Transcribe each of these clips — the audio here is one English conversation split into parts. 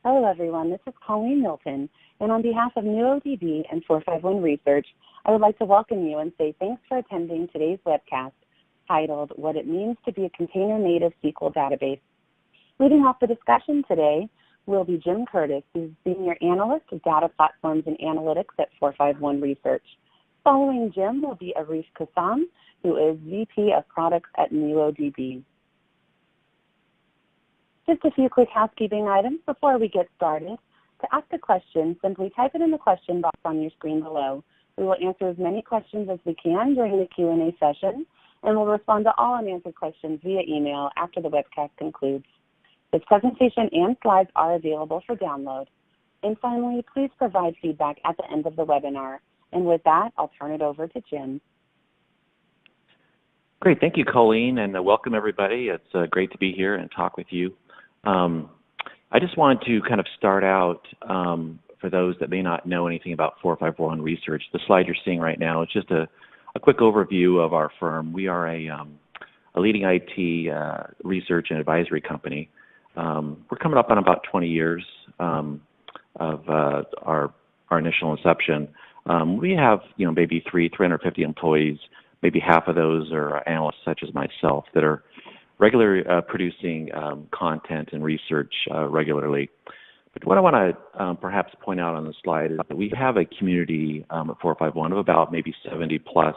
Hello, everyone. This is Colleen Milton, and on behalf of NuoDB and 451 Research, I would like to welcome you and say thanks for attending today's webcast titled, What It Means to be a Container-Native SQL Database. Leading off the discussion today will be Jim Curtis, who's Senior Analyst of Data Platforms and Analytics at 451 Research. Following Jim will be Arif Kassam, who is VP of Products at NuoDB. Just a few quick housekeeping items before we get started. To ask a question, simply type it in the question box on your screen below. We will answer as many questions as we can during the Q&A session, and we'll respond to all unanswered questions via email after the webcast concludes. This presentation and slides are available for download. And finally, please provide feedback at the end of the webinar. And with that, I'll turn it over to Jim. Great. Thank you, Colleen, and welcome, everybody. It's great to be here and talk with you. I just wanted to kind of start out, for those that may not know anything about 451 Research. The slide you're seeing right now is just a quick overview of our firm. We are a leading IT research and advisory company. We're coming up on about 20 years of our initial inception. We have, maybe 350 employees. Maybe half of those are analysts such as myself that are regularly producing content and research regularly. But what I want to perhaps point out on the slide is that we have a community at 451 of about maybe 70 plus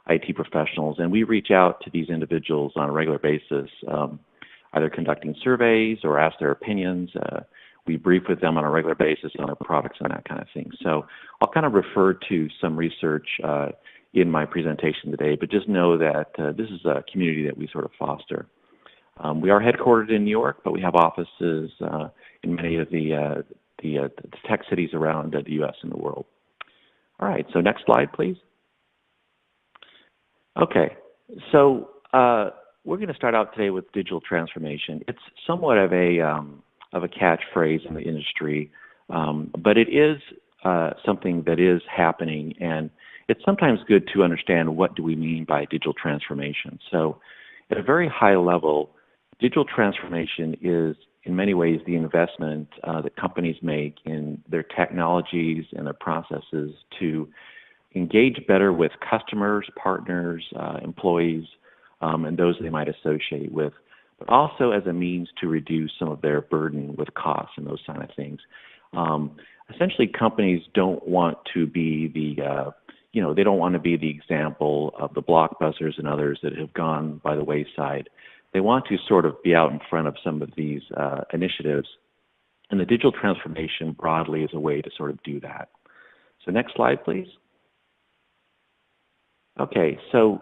IT professionals, and we reach out to these individuals on a regular basis, either conducting surveys or ask their opinions. We brief with them on a regular basis on their products and that kind of thing. So I'll kind of refer to some research in my presentation today, but just know that this is a community that we sort of foster. We are headquartered in New York, but we have offices in many of the tech cities around the U.S. and the world. All right, so next slide, please. Okay, so we're going to start out today with digital transformation. It's somewhat of a catchphrase in the industry, but it is something that is happening, and it's sometimes good to understand what do we mean by digital transformation. So at a very high level, digital transformation is in many ways the investment that companies make in their technologies and their processes to engage better with customers, partners, employees, and those they might associate with, but also as a means to reduce some of their burden with costs and those kind of things. Essentially, companies don't want to be they don't want to be the example of the Blockbusters and others that have gone by the wayside. They want to sort of be out in front of some of these initiatives, and the digital transformation broadly is a way to sort of do that. So next slide, please. Okay, so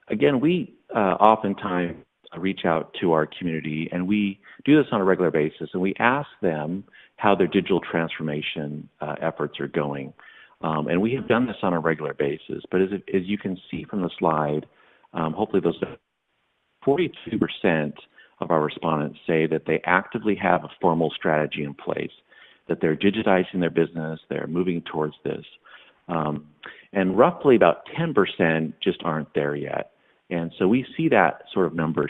again, we oftentimes reach out to our community, and we do this on a regular basis, and we ask them how their digital transformation efforts are going. And we have done this on a regular basis, but as you can see from the slide, hopefully those 42% of our respondents say that they actively have a formal strategy in place, that they're digitizing their business, they're moving towards this. And roughly about 10% just aren't there yet. And so we see that sort of number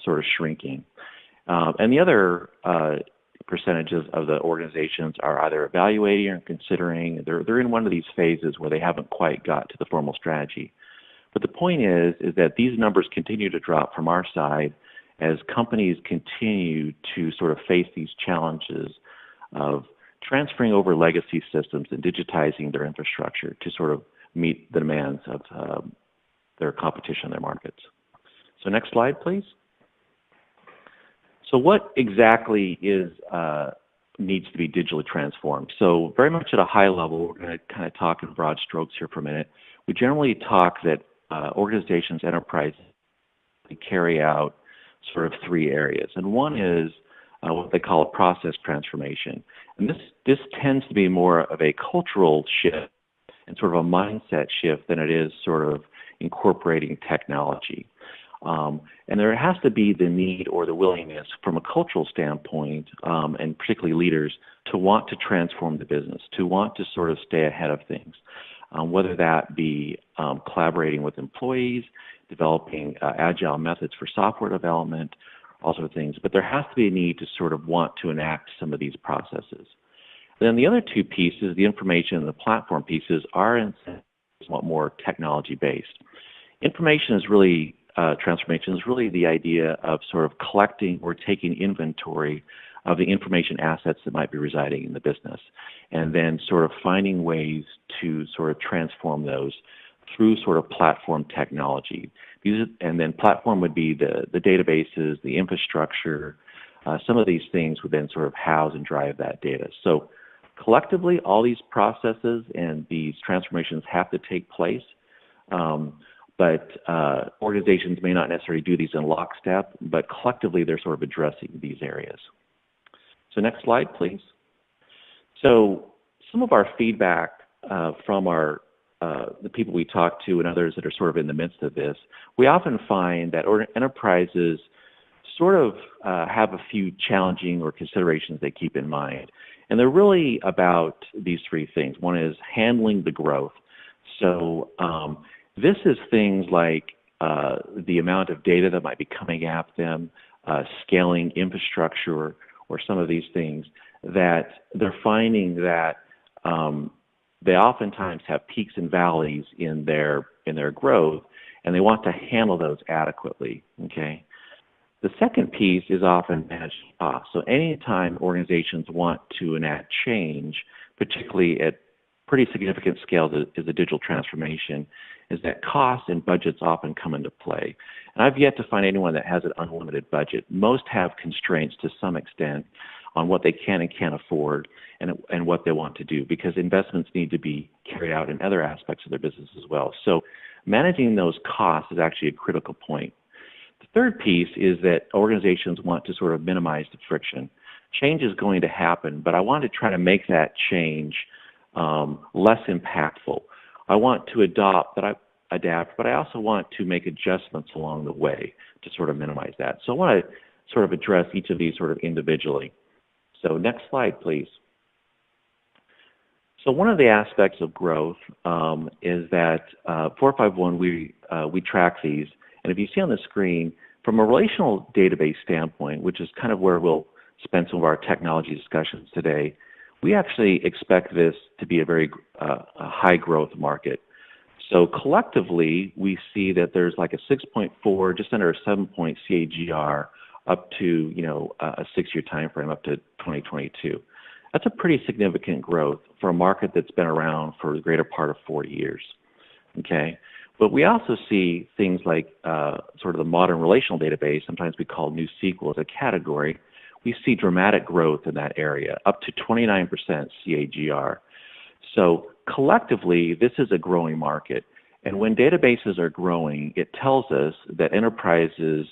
sort of shrinking. And the other percentages of the organizations are either evaluating or considering. They're in one of these phases where they haven't quite got to the formal strategy. But the point is that these numbers continue to drop from our side as companies continue to sort of face these challenges of transferring over legacy systems and digitizing their infrastructure to sort of meet the demands of their competition in their markets. So next slide, please. So what exactly needs to be digitally transformed? So very much at a high level, we're going to kind of talk in broad strokes here for a minute. We generally talk that organizations, enterprises, carry out sort of three areas. And one is what they call a process transformation. And this tends to be more of a cultural shift and sort of a mindset shift than it is sort of incorporating technology. And there has to be the need or the willingness from a cultural standpoint, and particularly leaders, to want to transform the business, to want to sort of stay ahead of things, whether that be collaborating with employees, developing agile methods for software development, all sorts of things. But there has to be a need to sort of want to enact some of these processes. Then the other two pieces, the information and the platform pieces, are somewhat more technology-based. Information is really, transformation is really the idea of sort of collecting or taking inventory of the information assets that might be residing in the business, and then sort of finding ways to sort of transform those through sort of platform technology. And then platform would be the databases, the infrastructure. Some of these things would then sort of house and drive that data. So collectively, all these processes and these transformations have to take place, but organizations may not necessarily do these in lockstep, but collectively they're sort of addressing these areas. So next slide, please. So some of our feedback from the people we talk to and others that are sort of in the midst of this, we often find that enterprises sort of have a few challenging or considerations they keep in mind. And they're really about these three things. One is handling the growth. So this is things like the amount of data that might be coming at them, scaling infrastructure, or some of these things that they're finding that they oftentimes have peaks and valleys in their growth, and they want to handle those adequately. Okay. The second piece is often managed costs. So anytime organizations want to enact change, particularly at pretty significant scale is a digital transformation, is that costs and budgets often come into play. And I've yet to find anyone that has an unlimited budget. Most have constraints to some extent on what they can and can't afford and what they want to do, because investments need to be carried out in other aspects of their business as well. So managing those costs is actually a critical point. The third piece is that organizations want to sort of minimize the friction. Change is going to happen, but I want to try to make that change less impactful. I want to adapt, but I also want to make adjustments along the way to sort of minimize that. So I want to sort of address each of these sort of individually. So next slide, please. So one of the aspects of growth is that 451, we track these. And if you see on the screen, from a relational database standpoint, which is kind of where we'll spend some of our technology discussions today, we actually expect this to be a very high growth market. So collectively, we see that there's like a 6.4, just under a 7-point CAGR up to, a 6-year time frame up to 2022. That's a pretty significant growth for a market that's been around for the greater part of 40 years. Okay. But we also see things like sort of the modern relational database, sometimes we call NuSQL as a category. We see dramatic growth in that area, up to 29% CAGR. So collectively, this is a growing market. And when databases are growing, it tells us that enterprises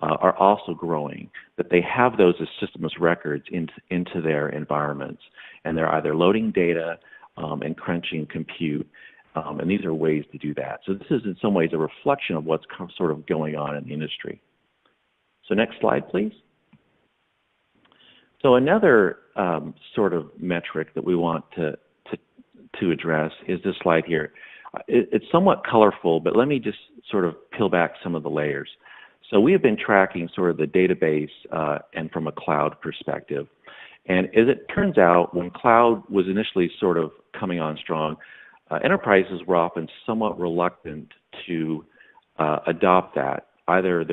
are also growing, that they have those as systems records into their environments. And they're either loading data and crunching compute. And these are ways to do that. So this is in some ways a reflection of what's sort of going on in the industry. So next slide, please. So another sort of metric that we want to address is this slide here. It's somewhat colorful, but let me just sort of peel back some of the layers. So we have been tracking sort of the database and from a cloud perspective. And as it turns out, when cloud was initially sort of coming on strong, enterprises were often somewhat reluctant to adopt that. Either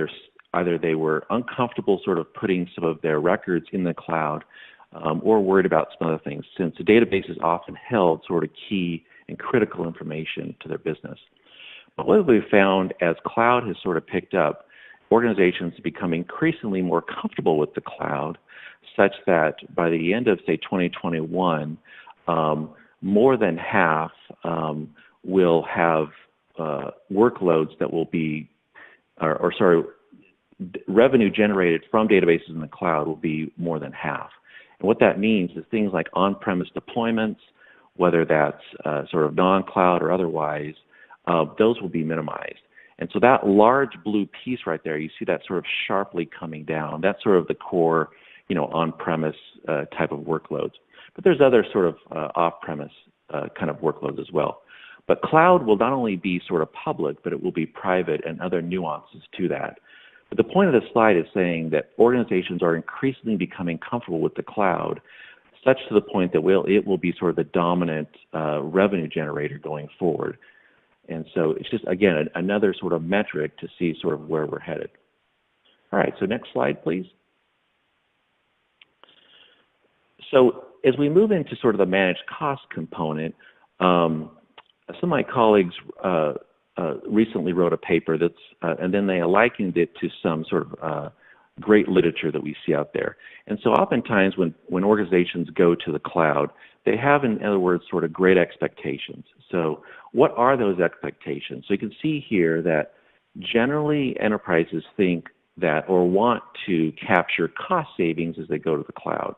they were uncomfortable sort of putting some of their records in the cloud or worried about some other things, since the databases often held sort of key and critical information to their business. But what we've found as cloud has sort of picked up, organizations become increasingly more comfortable with the cloud, such that by the end of, say, 2021, more than half will have workloads that will be, revenue generated from databases in the cloud will be more than half. And what that means is things like on-premise deployments, whether that's sort of non-cloud or otherwise, those will be minimized. And so that large blue piece right there, you see that sort of sharply coming down. That's sort of the core, on-premise type of workloads. But there's other sort of off-premise kind of workloads as well. But cloud will not only be sort of public, but it will be private and other nuances to that. But the point of the slide is saying that organizations are increasingly becoming comfortable with the cloud, such to the point that it will be sort of the dominant revenue generator going forward. And so it's just, again, another sort of metric to see sort of where we're headed. All right, so next slide, please. So as we move into sort of the managed cost component, some of my colleagues recently wrote a paper that's, and then they likened it to some sort of great literature that we see out there. And so oftentimes when organizations go to the cloud, they have, in other words, sort of great expectations. So what are those expectations? So you can see here that generally enterprises think that or want to capture cost savings as they go to the cloud.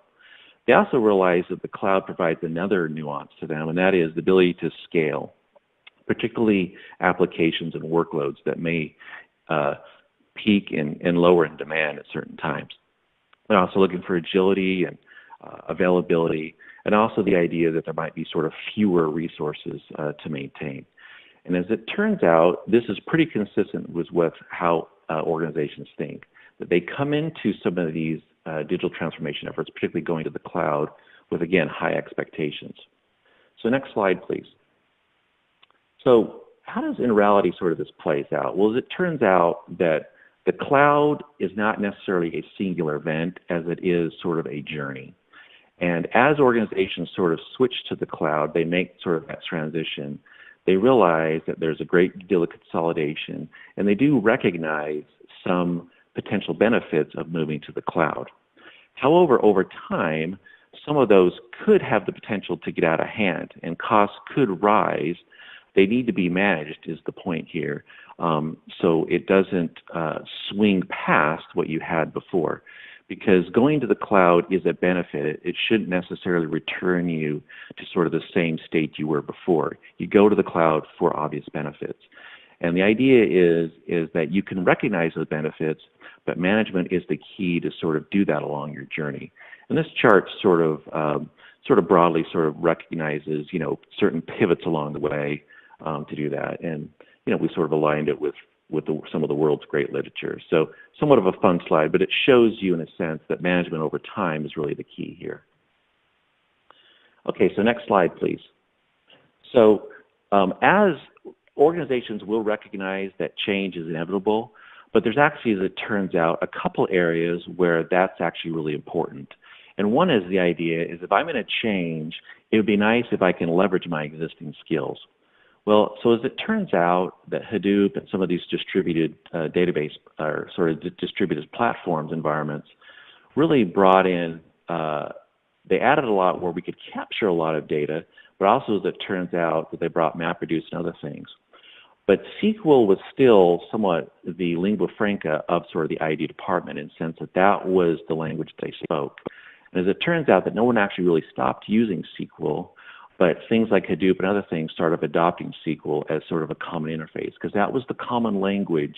They also realize that the cloud provides another nuance to them, and that is the ability to scale, particularly applications and workloads that may peak and lower in demand at certain times. They're also looking for agility and availability, and also the idea that there might be sort of fewer resources to maintain. And as it turns out, this is pretty consistent with how organizations think, that they come into some of these digital transformation efforts, particularly going to the cloud, with, again, high expectations. So next slide, please. So how does in reality sort of this plays out? Well, as it turns out that the cloud is not necessarily a singular event as it is sort of a journey. And as organizations sort of switch to the cloud, they make sort of that transition. They realize that there's a great deal of consolidation, and they do recognize some potential benefits of moving to the cloud. However, over time, some of those could have the potential to get out of hand, and costs could rise. They need to be managed is the point here, so it doesn't swing past what you had before. Because going to the cloud is a benefit. It shouldn't necessarily return you to sort of the same state you were before. You go to the cloud for obvious benefits. And the idea is that you can recognize those benefits, but management is the key to sort of do that along your journey. And this chart sort of broadly sort of recognizes, certain pivots along the way to do that. And, we sort of aligned it with some of the world's great literature. So somewhat of a fun slide, but it shows you in a sense that management over time is really the key here. Okay, so next slide, please. So as organizations will recognize that change is inevitable, but there's actually, as it turns out, a couple areas where that's actually really important. And one is the idea is if I'm going to change, it would be nice if I can leverage my existing skills. Well, so as it turns out that Hadoop and some of these distributed database or sort of distributed platforms environments really brought in, they added a lot where we could capture a lot of data, but also as it turns out that they brought MapReduce and other things. But SQL was still somewhat the lingua franca of sort of the IT department in the sense that that was the language they spoke. And as it turns out that no one actually really stopped using SQL, but things like Hadoop and other things started adopting SQL as sort of a common interface because that was the common language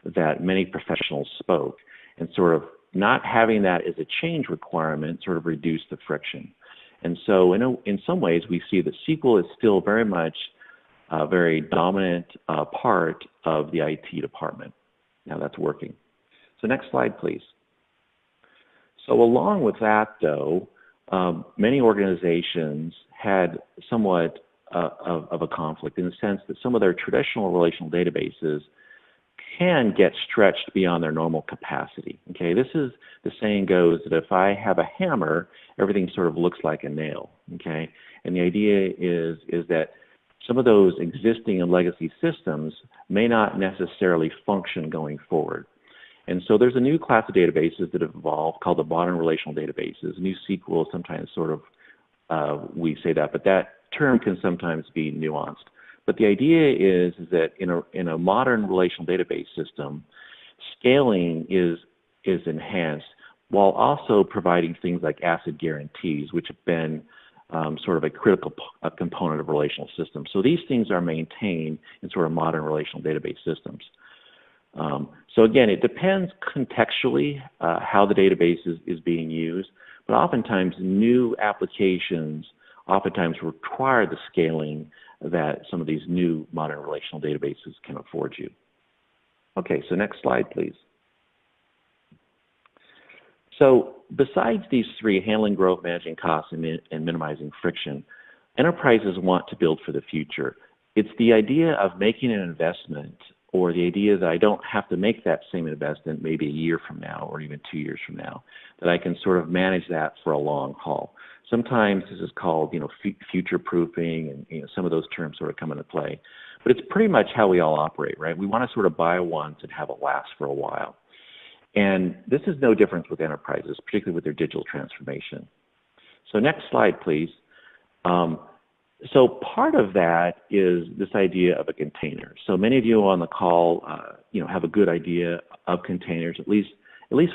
that many professionals spoke. And sort of not having that as a change requirement sort of reduced the friction. And so in some ways we see that SQL is still very much a very dominant part of the IT department. Now that's working. So next slide, please. So along with that, though, many organizations had somewhat of a conflict in the sense that some of their traditional relational databases can get stretched beyond their normal capacity. Okay, this is the saying goes that if I have a hammer, everything sort of looks like a nail. Okay, and the idea is that some of those existing and legacy systems may not necessarily function going forward. And so there's a new class of databases that have evolved called the modern relational databases. New SQL sometimes sort of, we say that, but that term can sometimes be nuanced. But the idea is that in a modern relational database system, scaling is enhanced while also providing things like ACID guarantees, which have been sort of a critical component of relational systems. So these things are maintained in sort of modern relational database systems. So again, it depends contextually how the database is being used, but oftentimes new applications oftentimes require the scaling that some of these new modern relational databases can afford you. Okay, so next slide, please. So besides these three, handling growth, managing costs, and minimizing friction, enterprises want to build for the future. It's the idea of making an investment, or the idea that I don't have to make that same investment maybe a year from now or even 2 years from now, that I can sort of manage that for a long haul. Sometimes this is called, future proofing, and some of those terms sort of come into play. But it's pretty much how we all operate, right? We want to sort of buy once and have it last for a while. And this is no different with enterprises, particularly with their digital transformation. So next slide, please. So part of that is this idea of a container. So many of you on the call, have a good idea of containers, at least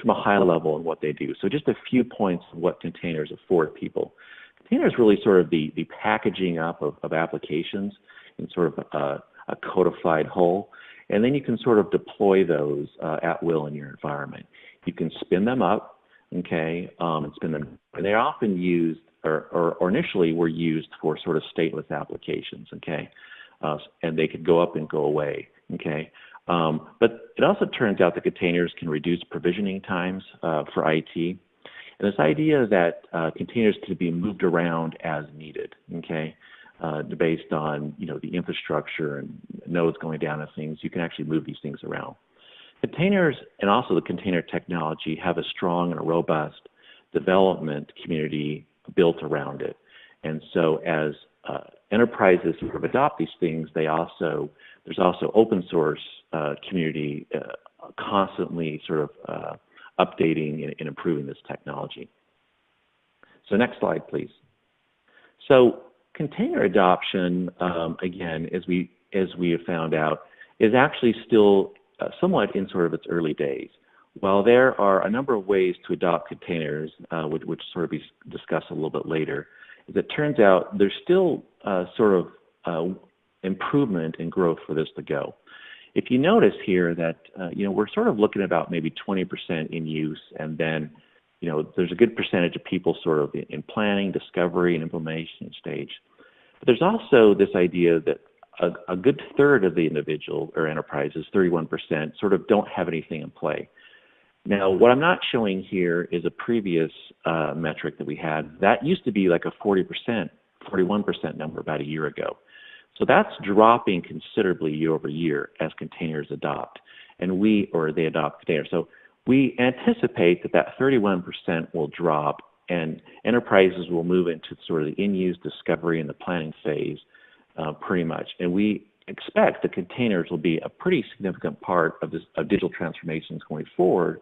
from a high level in what they do. So just a few points of what containers afford people. Containers really sort of the packaging up of applications in sort of a codified whole. And then you can sort of deploy those at will in your environment. You can spin them up, okay, and spin them. And they're often used, or initially were used for sort of stateless applications, okay, and they could go up and go away, okay. But it also turns out that containers can reduce provisioning times for IT. And this idea that containers can be moved around as needed, okay, based on, the infrastructure and nodes going down and things, you can actually move these things around. Containers and also the container technology have a strong and a robust development community built around it. And so as enterprises sort of adopt these things, there's also open source community constantly sort of updating and improving this technology. So next slide, please. So container adoption, again, as we have found out, is actually still somewhat in sort of its early days. While there are a number of ways to adopt containers, which sort of be discussed a little bit later, as it turns out there's still sort of improvement and growth for this to go. If you notice here that we're sort of looking at about maybe 20% in use, and then there's a good percentage of people sort of in planning, discovery, and implementation stage. But there's also this idea that a good third of the individual or enterprises, 31%, sort of don't have anything in play. Now, what I'm not showing here is a previous metric that we had. That used to be like a 41% number about a year ago. So that's dropping considerably year over year as containers adopt, they adopt containers. So we anticipate that 31% will drop, and enterprises will move into sort of the in-use discovery and the planning phase pretty much. And we expect that containers will be a pretty significant part of digital transformations going forward,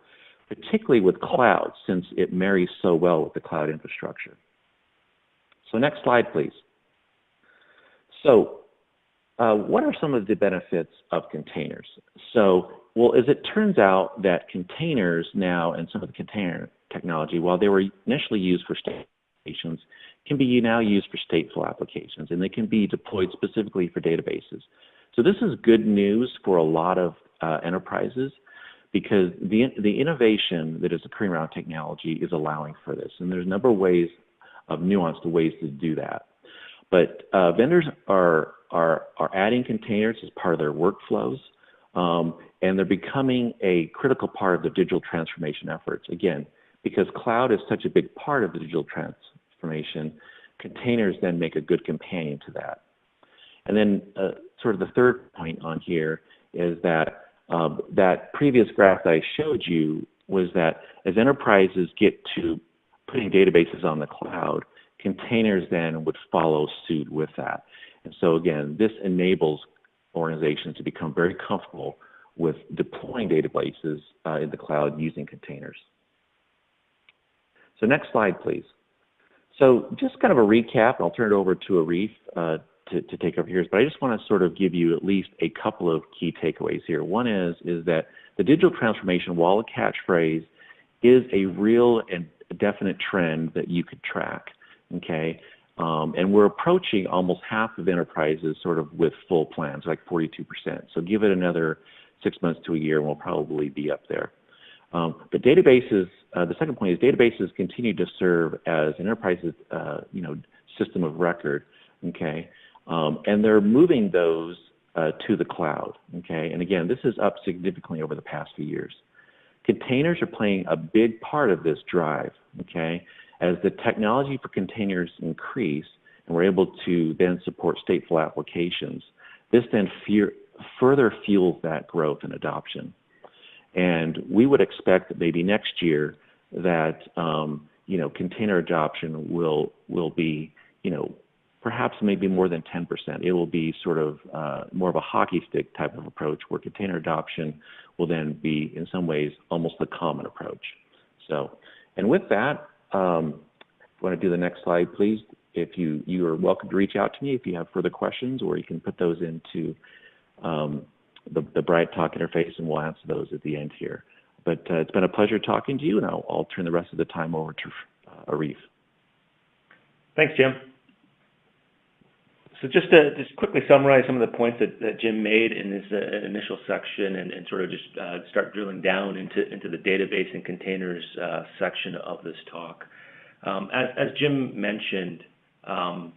particularly with cloud, since it marries so well with the cloud infrastructure. So next slide, please. So what are some of the benefits of containers? So, well, as it turns out that containers now, and some of the container technology, while they were initially used for applications, can be now used for stateful applications, and they can be deployed specifically for databases. So this is good news for a lot of enterprises, because the innovation that is occurring around technology is allowing for this. And there's a number of ways, of nuanced ways to do that. But vendors are adding containers as part of their workflows, and they're becoming a critical part of the digital transformation efforts. Again, because cloud is such a big part of the digital transformation, containers then make a good companion to that. And then sort of the third point on here is that that previous graph that I showed you was that as enterprises get to putting databases on the cloud, containers then would follow suit with that. And so again, this enables organizations to become very comfortable with deploying databases in the cloud using containers. So next slide, please. So just kind of a recap, and I'll turn it over to Arif to take over here, but I just want to sort of give you at least a couple of key takeaways here. One is that the digital transformation, while a catchphrase, is a real and definite trend that you could track, okay? And we're approaching almost half of enterprises sort of with full plans, like 42%. So give it another 6 months to a year, and we'll probably be up there. But databases, the second point is databases continue to serve as an enterprise's system of record, okay? And they're moving those to the cloud, okay? And again, this is up significantly over the past few years. Containers are playing a big part of this drive, okay? As the technology for containers increase and we're able to then support stateful applications, this then further fuels that growth and adoption. And we would expect that maybe next year that, container adoption will be, perhaps maybe more than 10%. It will be sort of more of a hockey stick type of approach where container adoption will then be, in some ways, almost the common approach. So, and with that, want to do the next slide, please. If you are welcome to reach out to me if you have further questions, or you can put those into the Bright Talk interface, and we'll answer those at the end here. But it's been a pleasure talking to you, and I'll turn the rest of the time over to Arif. Thanks, Jim. So just to quickly summarize some of the points that Jim made in his initial section, and sort of just start drilling down into the database and containers section of this talk. As Jim mentioned,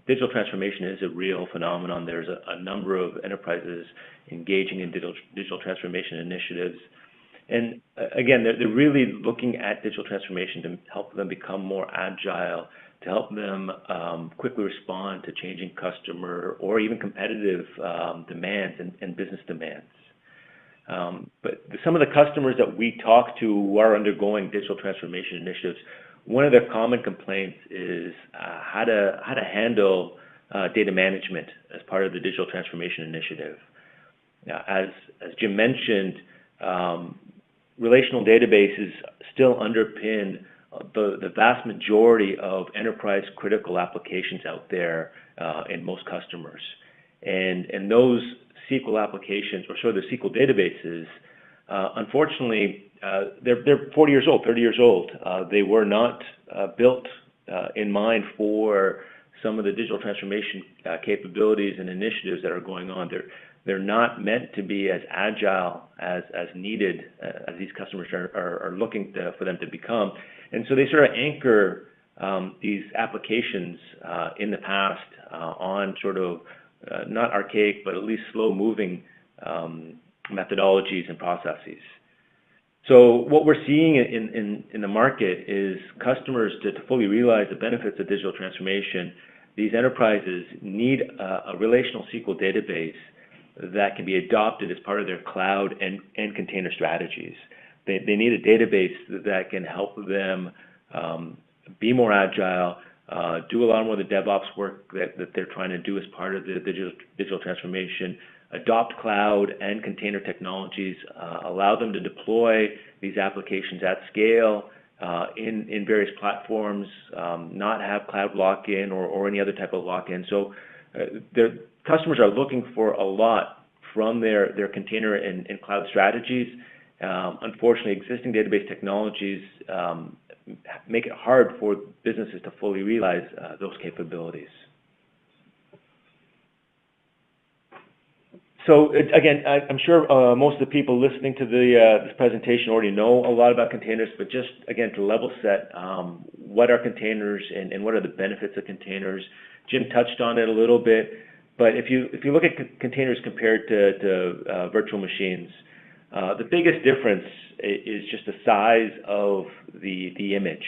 digital transformation is a real phenomenon. There's a number of enterprises engaging in digital transformation initiatives. And again, they're really looking at digital transformation to help them become more agile, to help them quickly respond to changing customer or even competitive demands and business demands. But some of the customers that we talk to who are undergoing digital transformation initiatives, one of their common complaints is how to handle data management as part of the digital transformation initiative. As Jim mentioned, relational databases still underpin the vast majority of enterprise critical applications out there in most customers. And those SQL applications, or sort of the SQL databases, unfortunately, they're 40 years old, 30 years old. They were not built in mind for some of the digital transformation capabilities and initiatives that are going on. They're not meant to be as agile as needed as these customers are looking for them to become. And so they sort of anchor these applications in the past on sort of not archaic, but at least slow-moving methodologies and processes. So what we're seeing in the market is customers to fully realize the benefits of digital transformation, these enterprises need a relational SQL database that can be adopted as part of their cloud and container strategies. They need a database that can help them be more agile, do a lot more of the DevOps work that they're trying to do as part of the digital transformation, adopt cloud and container technologies, allow them to deploy these applications at scale in various platforms, not have cloud lock-in or any other type of lock-in. So their customers are looking for a lot from their container and cloud strategies. Unfortunately, existing database technologies make it hard for businesses to fully realize those capabilities. So again, I'm sure most of the people listening to this presentation already know a lot about containers, but just again to level set, what are containers and what are the benefits of containers? Jim touched on it a little bit, but if you look at containers compared to virtual machines, the biggest difference is just the size of the image.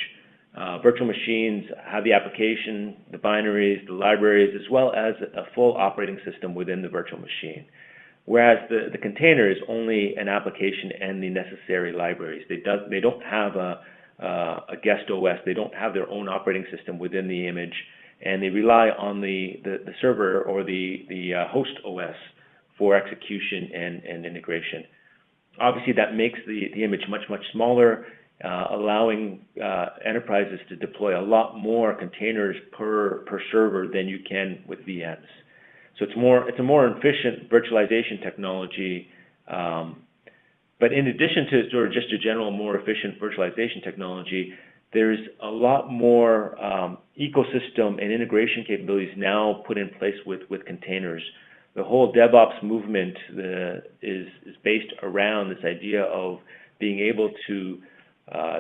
Virtual machines have the application, the binaries, the libraries, as well as a full operating system within the virtual machine. Whereas the container is only an application and the necessary libraries. They don't have a guest OS. They don't have their own operating system within the image, and they rely on the server or the host OS for execution and integration. Obviously, that makes the image much smaller, allowing enterprises to deploy a lot more containers per server than you can with VMs. So it's a more efficient virtualization technology. But in addition to sort of just a general more efficient virtualization technology, there's a lot more ecosystem and integration capabilities now put in place with containers. The whole DevOps movement is based around this idea of being able to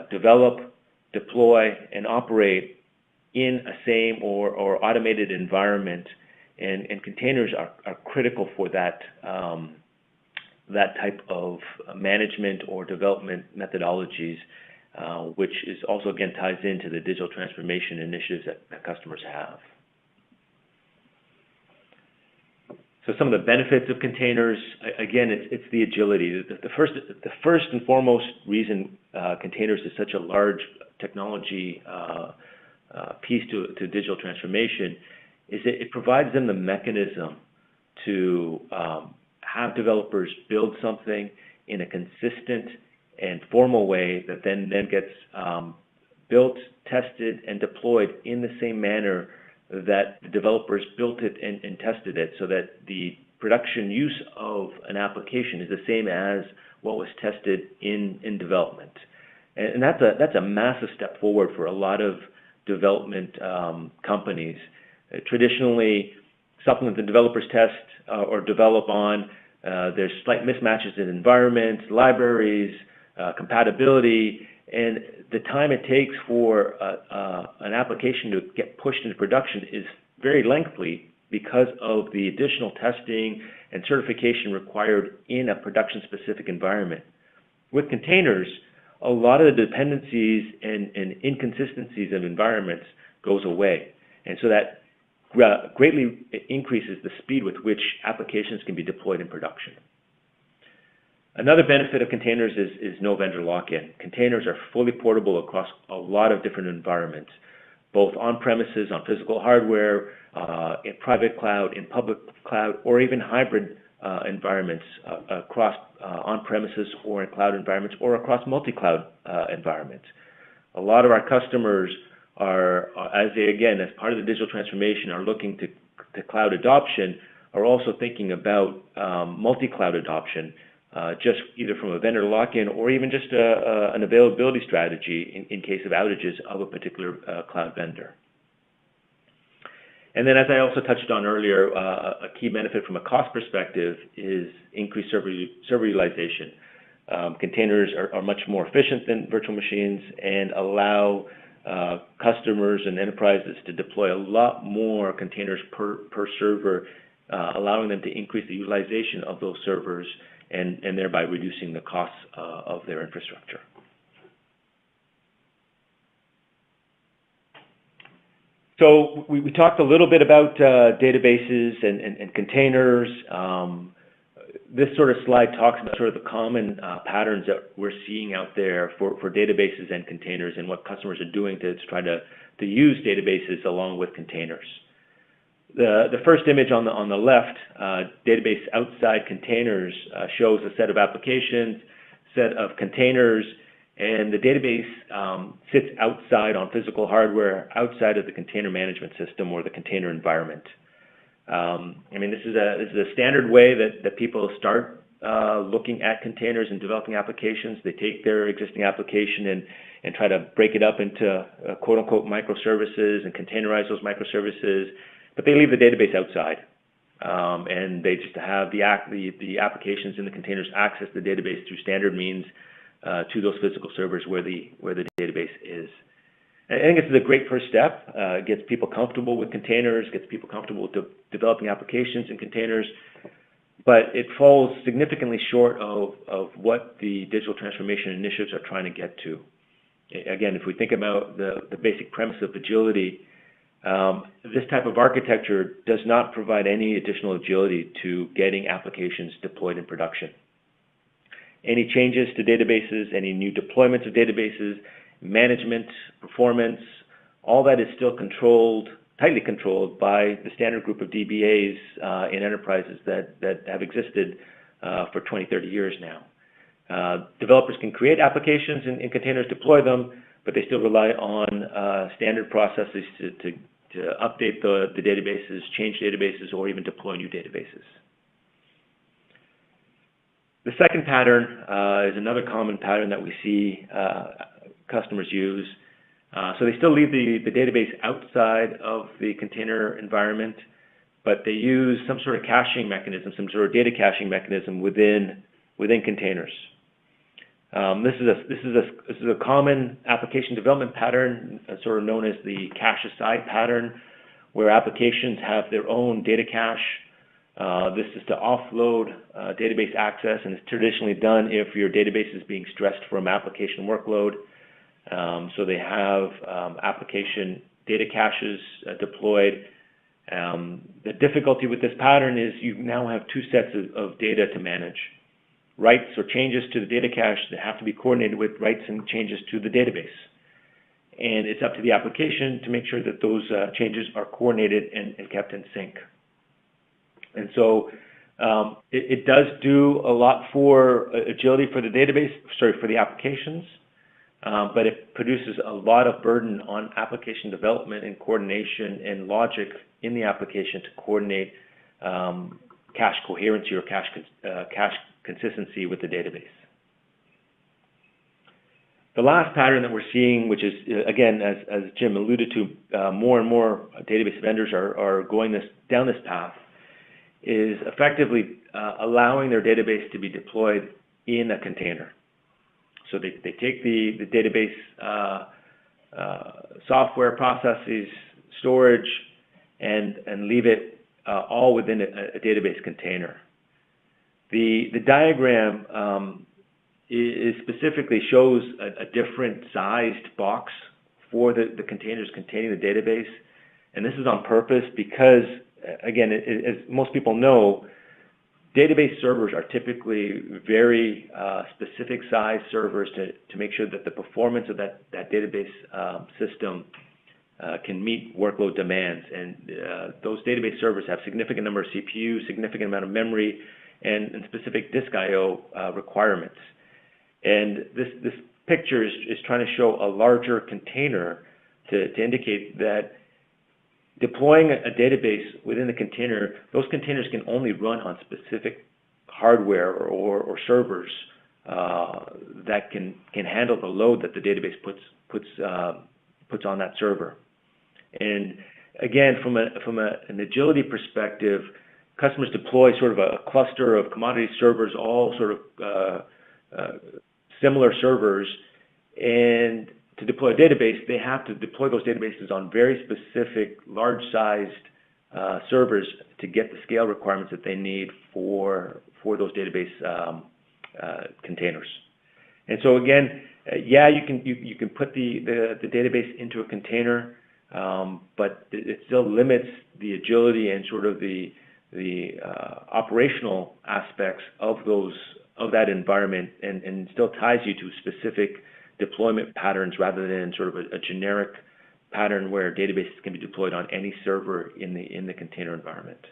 develop, deploy, and operate in a same or automated environment, and containers are critical for that that type of management or development methodologies, which is also, again, ties into the digital transformation initiatives that customers have. So some of the benefits of containers, again, it's the agility. The first and foremost reason containers is such a large technology piece to digital transformation is that it provides them the mechanism to have developers build something in a consistent and formal way that then gets built, tested, and deployed in the same manner that the developers built it and tested it, so that the production use of an application is the same as what was tested in development. And that's a massive step forward for a lot of development companies. Traditionally, something that the developers test or develop on, there's slight mismatches in environments, libraries, compatibility, and the time it takes for an application to get pushed into production is very lengthy because of the additional testing and certification required in a production-specific environment. With containers, a lot of the dependencies and inconsistencies of environments goes away, and so that greatly increases the speed with which applications can be deployed in production. Another benefit of containers is no vendor lock-in. Containers are fully portable across a lot of different environments, both on-premises, on physical hardware, in private cloud, in public cloud, or even hybrid environments across on-premises or in cloud environments or across multi-cloud environments. A lot of our customers are, as part of the digital transformation, are looking to cloud adoption, are also thinking about multi-cloud adoption, just either from a vendor lock-in or even just an availability strategy in case of outages of a particular cloud vendor. And then, as I also touched on earlier, a key benefit from a cost perspective is increased server utilization. Containers are much more efficient than virtual machines and allow customers and enterprises to deploy a lot more containers per server, allowing them to increase the utilization of those servers and thereby reducing the costs of their infrastructure. So we talked a little bit about databases and containers. This sort of slide talks about sort of the common patterns that we're seeing out there for databases and containers and what customers are doing to try to use databases along with containers. The first image on the left, database outside containers, shows a set of applications, set of containers, and the database sits outside on physical hardware, outside of the container management system or the container environment. This is a standard way that people start looking at containers and developing applications. They take their existing application and try to break it up into quote-unquote microservices and containerize those microservices, but they leave the database outside. And they just have the applications in the containers access the database through standard means to those physical servers where the database is. And I think this is a great first step. It gets people comfortable with containers, gets people comfortable with developing applications in containers, but it falls significantly short of what the digital transformation initiatives are trying to get to. Again, if we think about the basic premise of agility, this type of architecture does not provide any additional agility to getting applications deployed in production. Any changes to databases, any new deployments of databases, management, performance, all that is still tightly controlled by the standard group of DBAs in enterprises that have existed for 20, 30 years now. Developers can create applications in containers, deploy them, but they still rely on standard processes to update the databases, change databases, or even deploy new databases. The second pattern is another common pattern that we see customers use. So they still leave the database outside of the container environment, but they use some sort of caching mechanism, some sort of data caching mechanism within containers. This is a common application development pattern, sort of known as the cache aside pattern, where applications have their own data cache This is to offload database access, and it's traditionally done if your database is being stressed from application workload. So they have application data caches deployed. The difficulty with this pattern is you now have two sets of data to manage. Writes or changes to the data cache that have to be coordinated with writes and changes to the database. And it's up to the application to make sure that those changes are coordinated and kept in sync. And so it does do a lot for agility for the database, for the applications, but it produces a lot of burden on application development and coordination and logic in the application to coordinate cache coherency or cache consistency with the database. The last pattern that we're seeing, which is, again, as Jim alluded to, more and more database vendors are going down this path, is effectively allowing their database to be deployed in a container. So they take the database software, processes, storage, and leave it all within a database container. The diagram is specifically shows a different sized box for the containers containing the database. And this is on purpose because, again, as most people know, database servers are typically very specific size servers to make sure that the performance of that database system can meet workload demands. And those database servers have significant number of CPUs, significant amount of memory, and specific disk I/O requirements. And this picture is trying to show a larger container to indicate that deploying a database within the container, those containers can only run on specific hardware or servers that can handle the load that the database puts on that server. And again, from an agility perspective, customers deploy sort of a cluster of commodity servers, all sort of similar servers, and to deploy a database, they have to deploy those databases on very specific, large-sized servers to get the scale requirements that they need for those database containers. And so again, yeah, you can put the database into a container, but it still limits the agility and sort of the operational aspects of that environment, and still ties you to specific deployment patterns rather than sort of a generic pattern where databases can be deployed on any server in the container environment.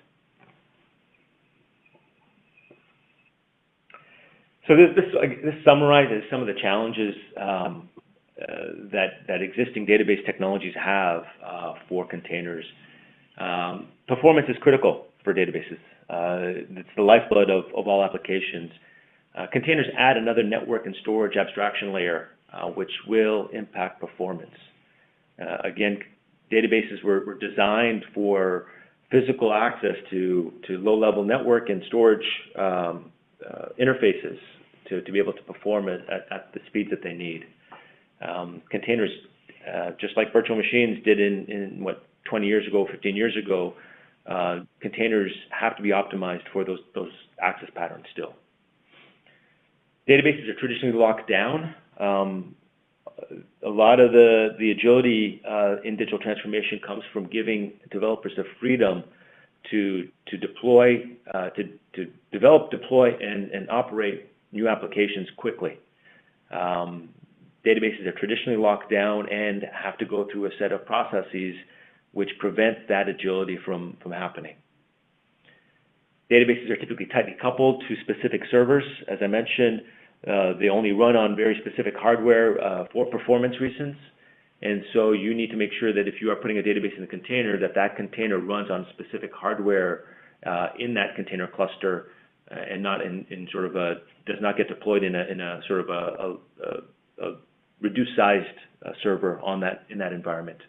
So this summarizes some of the challenges that existing database technologies have for containers. Performance is critical for databases. It's the lifeblood of all applications. Containers add another network and storage abstraction layer, which will impact performance. Again, databases were designed for physical access to low-level network and storage interfaces to be able to perform at the speeds that they need. Containers, just like virtual machines did in 20 years ago, 15 years ago, containers have to be optimized for those access patterns still. Databases are traditionally locked down. A lot of the agility in digital transformation comes from giving developers the freedom to deploy, to develop, deploy, and operate new applications quickly. Databases are traditionally locked down and have to go through a set of processes which prevent that agility from happening. Databases are typically tightly coupled to specific servers. As I mentioned, they only run on very specific hardware for performance reasons. And so you need to make sure that if you are putting a database in a container, that container runs on specific hardware in that container cluster and not in sort of does not get deployed in a sort of a reduced sized server in that environment.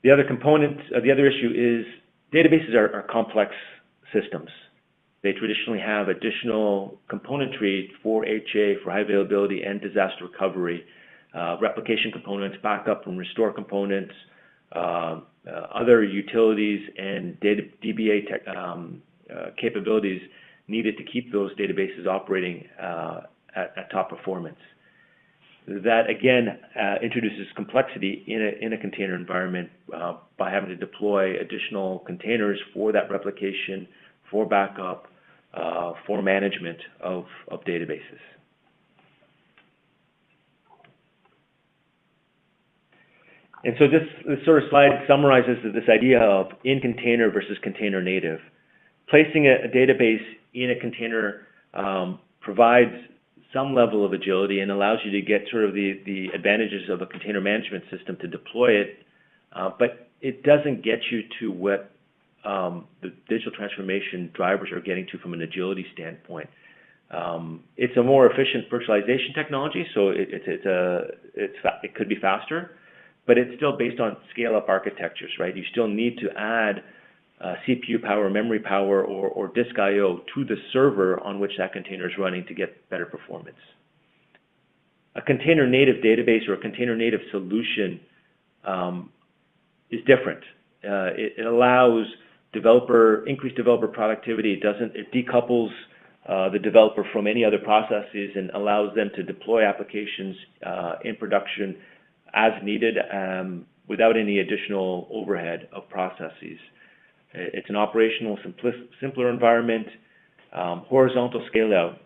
The other component, the other issue is databases are complex systems. They traditionally have additional componentry for HA, for high availability and disaster recovery, replication components, backup and restore components, other utilities and DBA capabilities needed to keep those databases operating at top performance. That again introduces complexity in a container environment by having to deploy additional containers for that replication, for backup, for management of databases. And so this sort of slide summarizes this idea of in-container versus container native. Placing a database in a container provides some level of agility and allows you to get sort of the advantages of a container management system to deploy it, but it doesn't get you to what the digital transformation drivers are getting to from an agility standpoint. It's a more efficient virtualization technology, so it could be faster, but it's still based on scale-up architectures, right? You still need to add CPU power, memory power, or disk I/O to the server on which that container is running to get better performance. A container-native database or a container-native solution is different. It allows increased developer productivity. It decouples the developer from any other processes and allows them to deploy applications in production as needed without any additional overhead of processes. It's an operational, simpler environment, horizontal scale-out.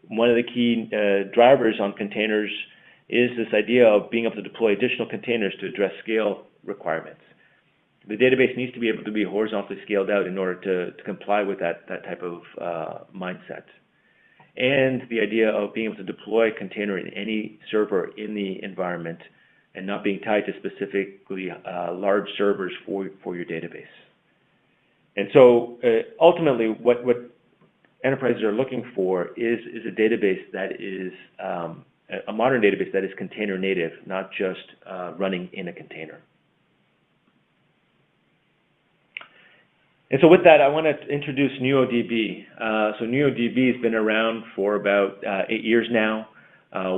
One of the key drivers on containers is this idea of being able to deploy additional containers to address scale requirements. The database needs to be able to be horizontally scaled out in order to comply with that type of mindset. And the idea of being able to deploy a container in any server in the environment and not being tied to specifically large servers for your database. And so ultimately what enterprises are looking for is a database that is a modern database that is container native, not just running in a container. And so with that, I want to introduce NuoDB. So NuoDB has been around for about 8 years now.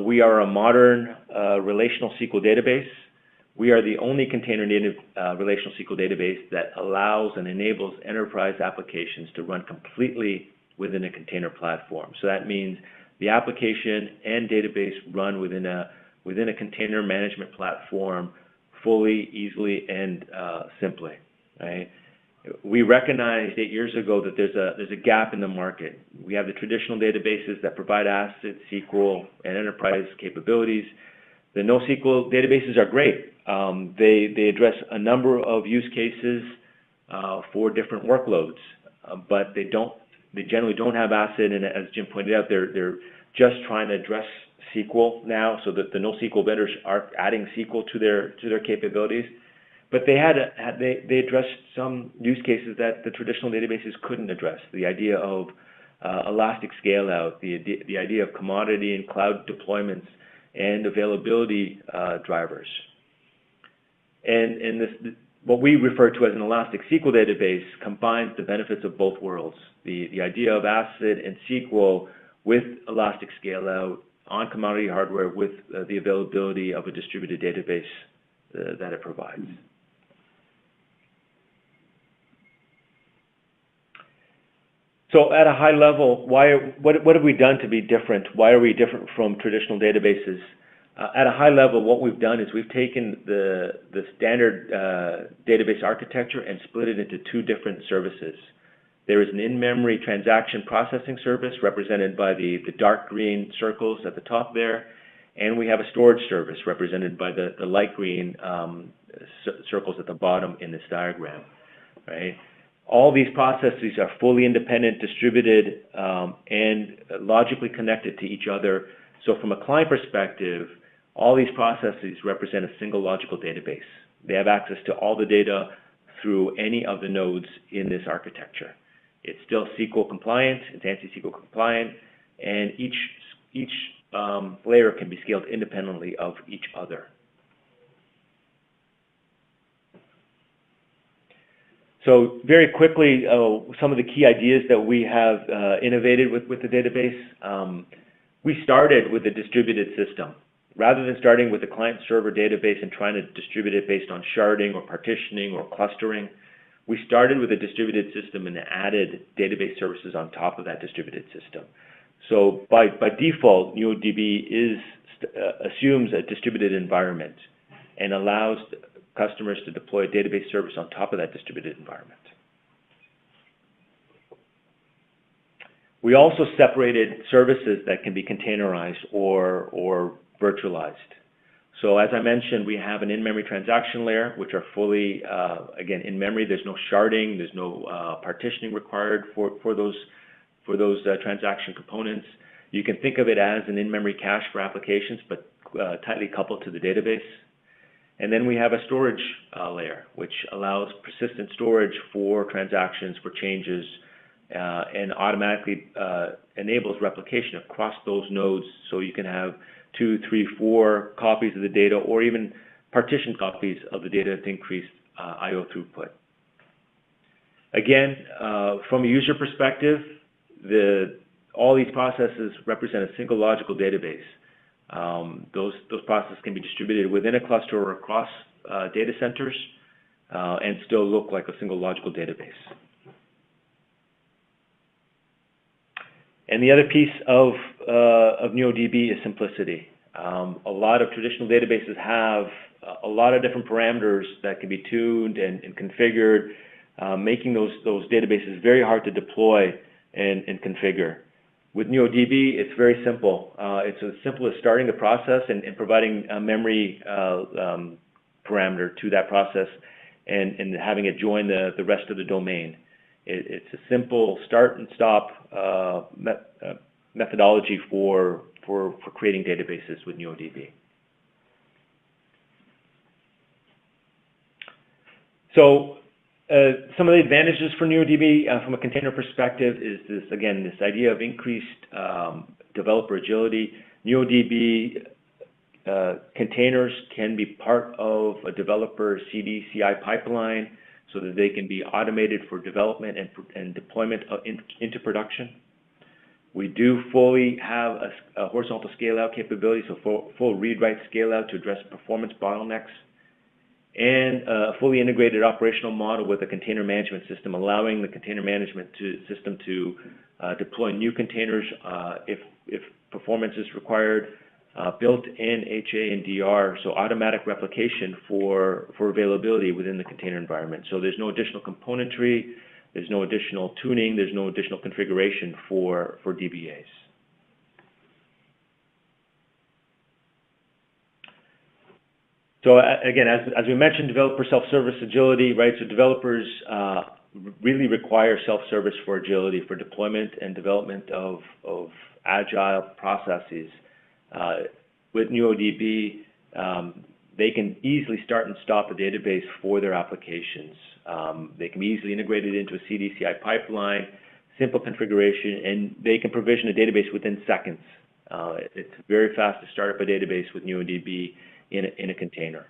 We are a modern relational SQL database. We are the only container-native relational SQL database that allows and enables enterprise applications to run completely within a container platform. So that means the application and database run within a container management platform fully, easily, and simply. Right? We recognized 8 years ago that there's a gap in the market. We have the traditional databases that provide ACID, SQL, and enterprise capabilities. The NoSQL databases are great. They address a number of use cases for different workloads, but they generally don't have ACID. And as Jim pointed out, they're just trying to address SQL now, so that the NoSQL vendors are adding SQL to their capabilities. But they addressed some use cases that the traditional databases couldn't address. The idea of elastic scale out, the idea of commodity and cloud deployments, and availability drivers. And what we refer to as an elastic SQL database combines the benefits of both worlds. The idea of ACID and SQL with elastic scale out on commodity hardware with the availability of a distributed database that it provides. So at a high level, what have we done to be different? Why are we different from traditional databases? At a high level, what we've done is we've taken the standard database architecture and split it into two different services. There is an in-memory transaction processing service represented by the dark green circles at the top there, and we have a storage service represented by the light green circles at the bottom in this diagram, right? All these processes are fully independent, distributed, and logically connected to each other. So from a client perspective, all these processes represent a single logical database. They have access to all the data through any of the nodes in this architecture. It's still SQL compliant, it's ANSI SQL compliant, and each layer can be scaled independently of each other. So very quickly, some of the key ideas that we have innovated with the database. We started with a distributed system. Rather than starting with the client-server database and trying to distribute it based on sharding or partitioning or clustering, we started with a distributed system and added database services on top of that distributed system. So by default, NuoDB assumes a distributed environment and allows customers to deploy a database service on top of that distributed environment. We also separated services that can be containerized or virtualized. So as I mentioned, we have an in-memory transaction layer, which are fully, again, in memory. There's no sharding, there's no partitioning required for those transaction components. You can think of it as an in-memory cache for applications, but tightly coupled to the database. And then we have a storage layer, which allows persistent storage for transactions, for changes, and automatically enables replication across those nodes, so you can have 2, 3, 4 copies of the data, or even partitioned copies of the data to increase I/O throughput. Again, from a user perspective, all these processes represent a single logical database. Those processes can be distributed within a cluster or across data centers and still look like a single logical database. And the other piece of NuoDB is simplicity. A lot of traditional databases have a lot of different parameters that can be tuned and configured, making those databases very hard to deploy and configure. With NuoDB, it's very simple. It's as simple as starting the process and providing a memory parameter to that process and having it join the rest of the domain. It's a simple start and stop methodology for creating databases with NuoDB. So some of the advantages for NuoDB from a container perspective is this, again, this idea of increased developer agility. NuoDB containers can be part of a developer CD/CI pipeline so that they can be automated for development and deployment into production. We do fully have a horizontal scale-out capability, so full read-write scale-out to address performance bottlenecks, and a fully integrated operational model with a container management system, allowing the container management system to deploy new containers if performance is required, built-in HA and DR, so automatic replication for availability within the container environment. So there's no additional componentry, there's no additional tuning, there's no additional configuration for DBAs. So again, as we mentioned, developer self-service agility, right? So developers really require self-service for agility, for deployment and development of agile processes. With NuoDB, they can easily start and stop a database for their applications. They can be easily integrated into a CD/CI pipeline, simple configuration, and they can provision a database within seconds. It's very fast to start up a database with NuoDB in a container.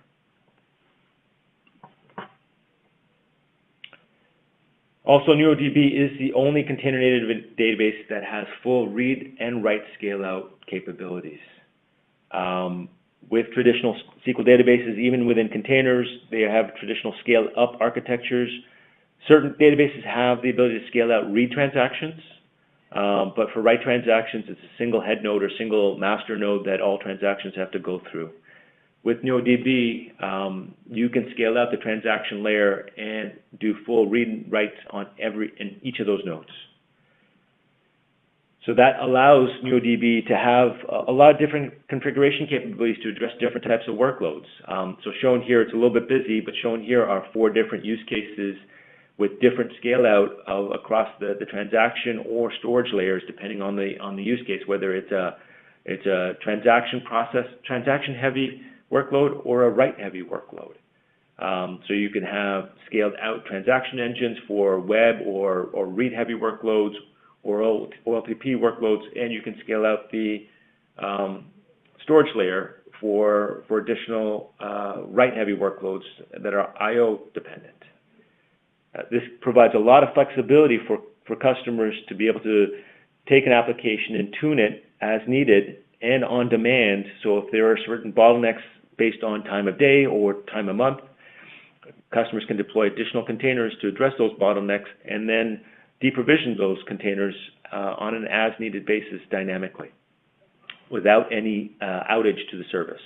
Also, NuoDB is the only container-native database that has full read and write scale-out capabilities. With traditional SQL databases, even within containers, they have traditional scale-up architectures. Certain databases have the ability to scale out read transactions, but for write transactions, it's a single head node or single master node that all transactions have to go through. With NuoDB, you can scale out the transaction layer and do full read and writes in each of those nodes. So that allows NuoDB to have a lot of different configuration capabilities to address different types of workloads. So shown here, it's a little bit busy, but shown here are 4 different use cases with different scale out across the transaction or storage layers, depending on the use case, whether it's a transaction heavy workload or a write heavy workload. So you can have scaled out transaction engines for web or read heavy workloads or OLTP workloads, and you can scale out the storage layer for additional write-heavy workloads that are I/O dependent. This provides a lot of flexibility for customers to be able to take an application and tune it as needed and on demand. So if there are certain bottlenecks based on time of day or time of month, customers can deploy additional containers to address those bottlenecks and then deprovision those containers on an as-needed basis dynamically without any outage to the service.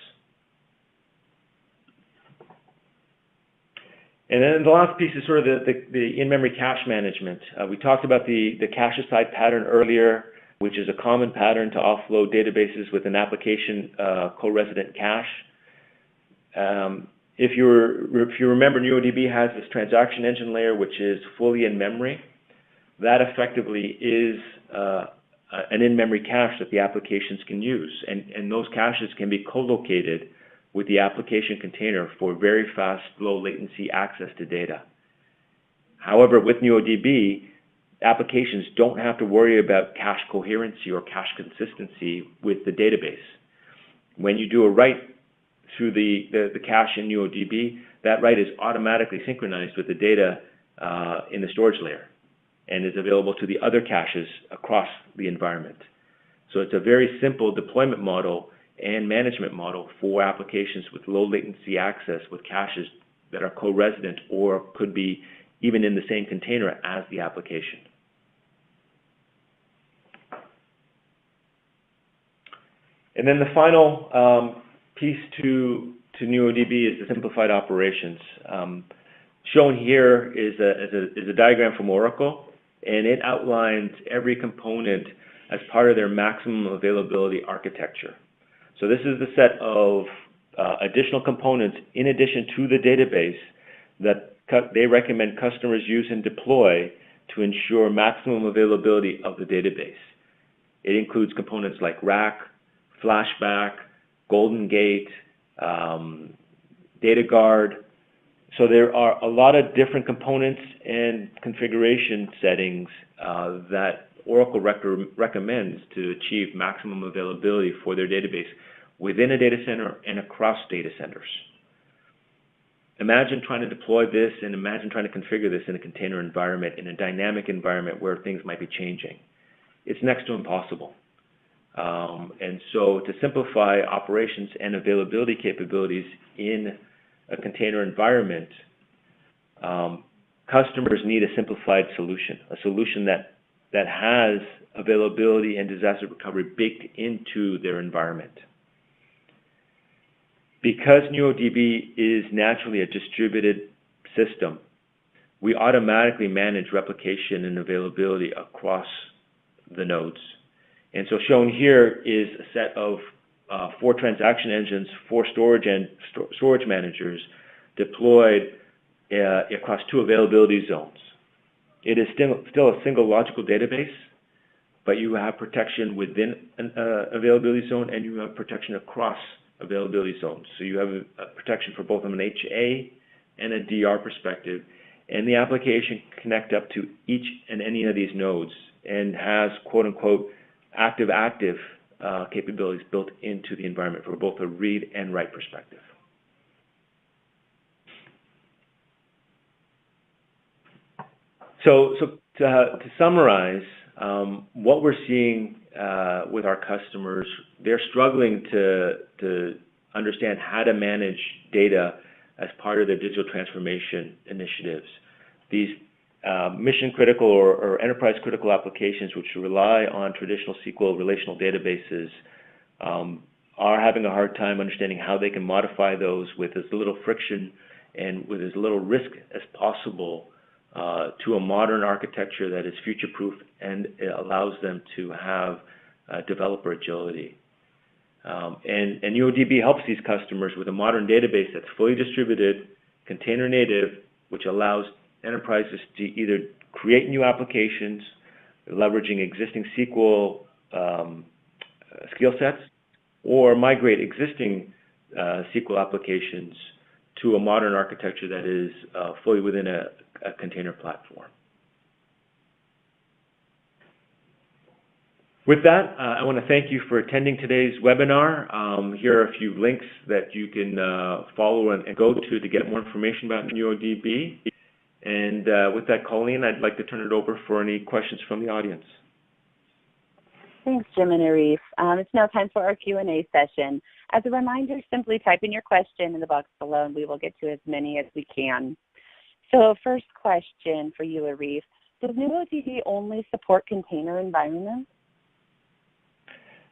And then the last piece is sort of the in-memory cache management. We talked about the cache aside pattern earlier, which is a common pattern to offload databases with an application co-resident cache. If you remember, NuoDB has this transaction engine layer, which is fully in memory. That effectively is an in-memory cache that the applications can use. And those caches can be co-located with the application container for very fast, low latency access to data. However, with NuoDB, applications don't have to worry about cache coherency or cache consistency with the database. When you do a write through the cache in NuoDB, that write is automatically synchronized with the data in the storage layer and is available to the other caches across the environment. So it's a very simple deployment model and management model for applications with low latency access with caches that are co-resident or could be even in the same container as the application. And then the final piece to NuoDB is the simplified operations. Shown here is a diagram from Oracle, and it outlines every component as part of their maximum availability architecture. So this is the set of additional components in addition to the database that they recommend customers use and deploy to ensure maximum availability of the database. It includes components like rack, flashback, Golden Gate, data guard. So there are a lot of different components and configuration settings that Oracle recommends to achieve maximum availability for their database within a data center and across data centers. Imagine trying to deploy this and imagine trying to configure this in a container environment, in a dynamic environment where things might be changing. It's next to impossible. And so to simplify operations and availability capabilities in a container environment, customers need a simplified solution, a solution that has availability and disaster recovery baked into their environment. Because NuoDB is naturally a distributed system, we automatically manage replication and availability across the nodes. And so shown here is a set of 4 transaction engines, 4 storage and storage managers deployed across 2 availability zones. It is still a single logical database, but you have protection within an availability zone and you have protection across availability zones. So you have a protection for both an HA and a DR perspective, and the application can connect up to each and any of these nodes and has quote-unquote active-active capabilities built into the environment for both a read and write perspective. So to summarize, what we're seeing with our customers, they're struggling to understand how to manage data as part of their digital transformation initiatives. These mission-critical or enterprise-critical applications which rely on traditional SQL relational databases are having a hard time understanding how they can modify those with as little friction and with as little risk as possible to a modern architecture that is future-proof and it allows them to have developer agility. And NuoDB helps these customers with a modern database that's fully distributed, container native, which allows enterprises to either create new applications, leveraging existing SQL skill sets, or migrate existing SQL applications to a modern architecture that is fully within a container platform. With that, I want to thank you for attending today's webinar. Here are a few links that you can follow and go to get more information about NuoDB. And with that, Colleen, I'd like to turn it over for any questions from the audience. Thanks, Jim and Arif. It's now time for our Q&A session. As a reminder, simply type in your question in the box below and we will get to as many as we can. So first question for you, Arif. Does NuoDB only support container environments?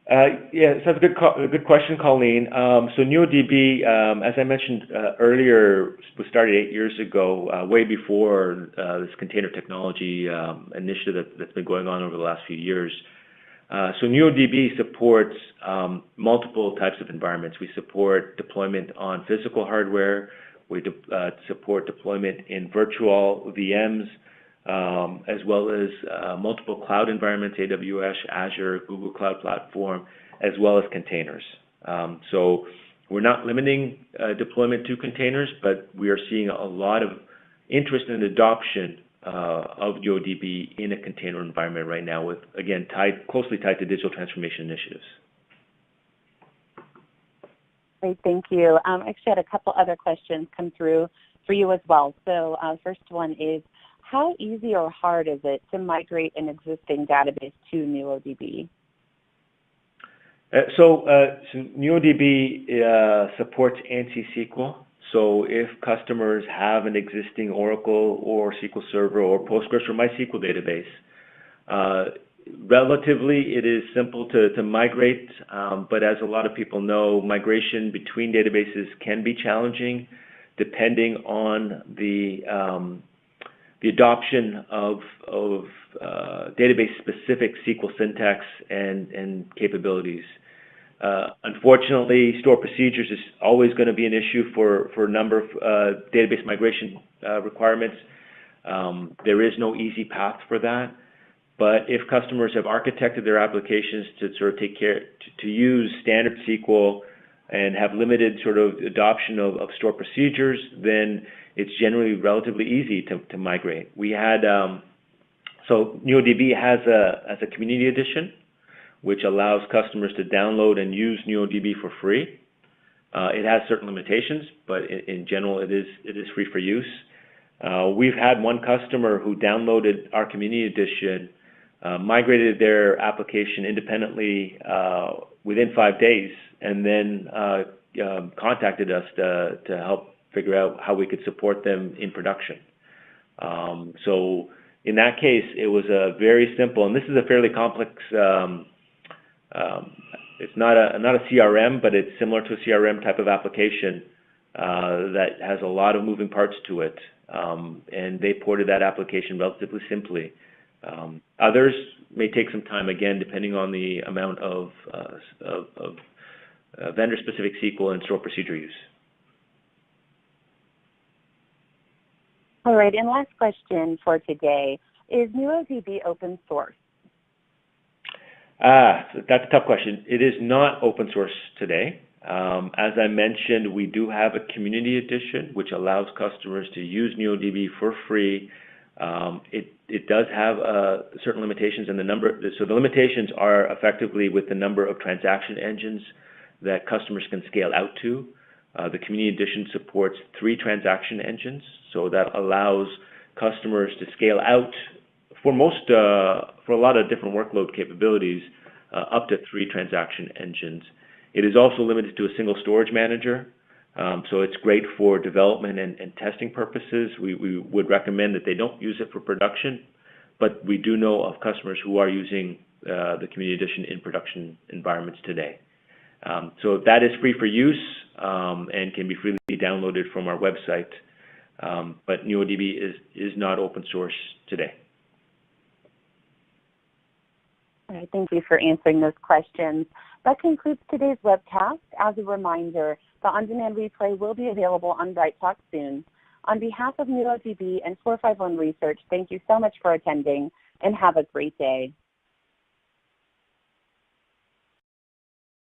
Yeah, so that's a good question, Colleen. So NuoDB, as I mentioned earlier, was started 8 years ago, way before this container technology initiative that's been going on over the last few years. So NuoDB supports multiple types of environments. We support deployment on physical hardware. We support deployment in virtual VMs, as well as multiple cloud environments, AWS, Azure, Google Cloud Platform, as well as containers. So we're not limiting deployment to containers, but we are seeing a lot of interest and adoption of NuoDB in a container environment right now with, again, closely tied to digital transformation initiatives. Great, thank you. I actually had a couple other questions come through for you as well. So first one is, how easy or hard is it to migrate an existing database to NuoDB? So NuoDB supports ANSI SQL. So if customers have an existing Oracle or SQL Server or Postgres or MySQL database, relatively it is simple to migrate, but as a lot of people know, migration between databases can be challenging depending on the adoption of database-specific SQL syntax and capabilities. Unfortunately, store procedures is always going to be an issue for a number of database migration requirements. There is no easy path for that. But if customers have architected their applications to sort of take care to use standard SQL and have limited sort of adoption of store procedures, then it's generally relatively easy to migrate. We had so NuoDB has a community edition, which allows customers to download and use NuoDB for free. It has certain limitations, but in general, it is free for use. We've had one customer who downloaded our community edition, migrated their application independently within 5 days, and then contacted us to help figure out how we could support them in production. So in that case, it was a very simple, and this is a fairly complex. It's not a CRM, but it's similar to a CRM type of application that has a lot of moving parts to it, and they ported that application relatively simply. Others may take some time, again, depending on the amount of vendor-specific SQL and store procedure use. All right, and last question for today, is NuoDB open source? That's a tough question. It is not open source today. As I mentioned, we do have a community edition, which allows customers to use NuoDB for free. It does have certain limitations in the number. So the limitations are effectively with the number of transaction engines that customers can scale out to. The community edition supports 3 transaction engines, so that allows customers to scale out for a lot of different workload capabilities, up to 3 transaction engines. It is also limited to a single storage manager, so it's great for development and testing purposes. We would recommend that they don't use it for production, but we do know of customers who are using the community edition in production environments today. So that is free for use and can be freely downloaded from our website, but NuoDB is not open source today. All right, thank you for answering those questions. That concludes today's webcast. As a reminder, the on-demand replay will be available on BrightTalk soon. On behalf of NuoDB and 451 Research, thank you so much for attending, and have a great day.